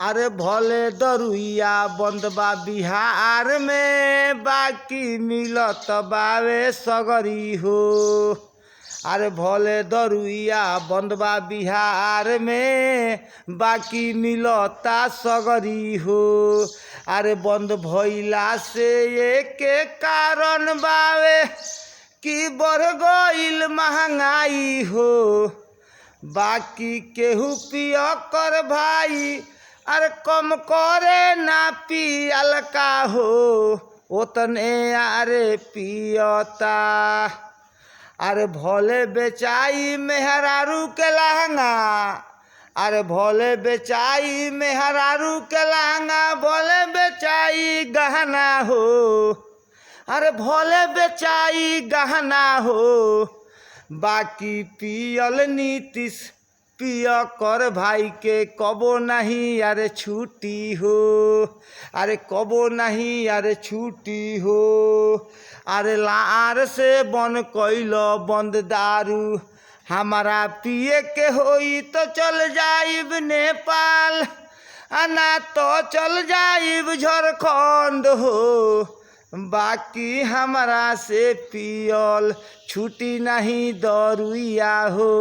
अरे भले दरुइया बंद बा बिहार में बाकी मिलत बावे सगरी हो। अरे भले दरुइया बंद बा बिहार में बाकी मिलता सगरी हो। अरे बंद भइला से एके कारण बावे कि बढ़ गईल महंगाई हो। बाकी केहू पिया कर भाई अरे कम करे ना पियल का हो ओतने अरे पियता। अरे भले बेचाई मेहरारू के लहंगा अरे भले बेचाई मेहरारू के लहंगा भले बेचाई गहना हो। अरे भले बेचाई गहना हो बाकी पियल नीतीश पिया कर भाई के कबो नहीं अरे छुट्टी हो। अरे कबो नहीं अरे छुट्टी हो। अरे लार से बन कैल बंद दारू हमारा पिए के होई तो चल जाइब नेपाल ना तो चल जाइब झारखंड हो। बाकी हमारा से पियल छुट्टी नहीं दरुइया हो।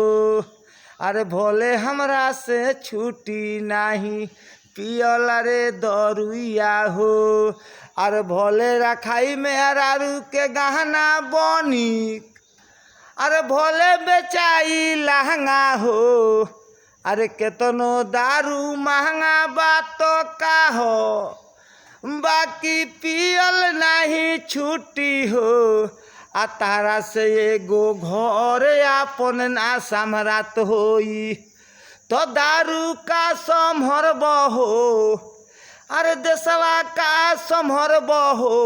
अरे भोले हमरा से छुट्टी नहीं पियल अरे दरुइया हो। अरे भोले रखाई मेहरारू के गहना बनी अरे भोले बेचाई लहंगा हो। अरे केतनो दारू महंगा बात का हो बाकी पियल नहीं छुट्टी हो। आ तारा से एगो घर आपन ना सम्राट होई तो दारू का संभर बहो। अरे देशवा का संभर बहो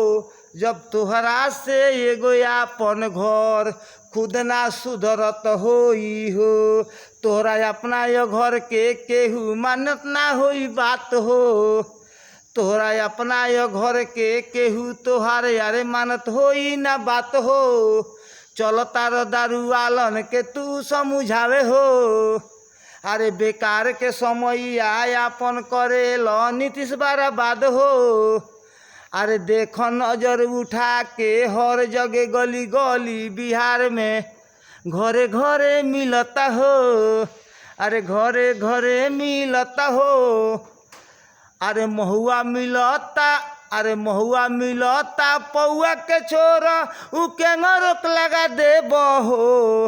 जब तुहरा से एगो आपन घर खुद ना सुधरत होई हो। तोहरा अपना ये घर के केहू मानत ना होई बात हो। तोहरा अपना ये घर के केहू तोहार यारे मानत होई ना बात हो। चल तार दारू वालन के तू समझावे हो। अरे बेकार के समय यापन करे लो नीतीश बर्बाद हो। अरे देख नजर उठा के हर जगह गली गली बिहार में घरे घरे मिलता हो। अरे घरे घरे मिलता हो। अरे महुआ मिलता अरे महुआ मिलता पौआ के छोरा उ केंगा रोक लगा दे बहो।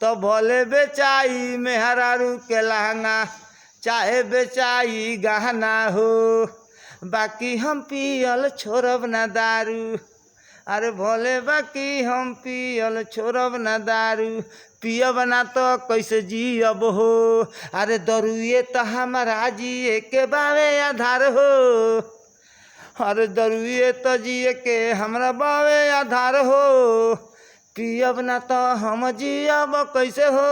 तो भले बेचाई मेहरारू के लहंगा चाहे बेचाई गहना हो बाकी हम पियल छोड़ब ना दारू। अरे भले बाकी हम पियल छोड़ब ना दारू पियब ना तो कैसे जियब हो। अरे दरुए तो हमारा जिए के बावे आधार हो। अरे दरुए तो जिए के हमरा बावे आधार हो। पियब ना तो हम जियब कैसे हो।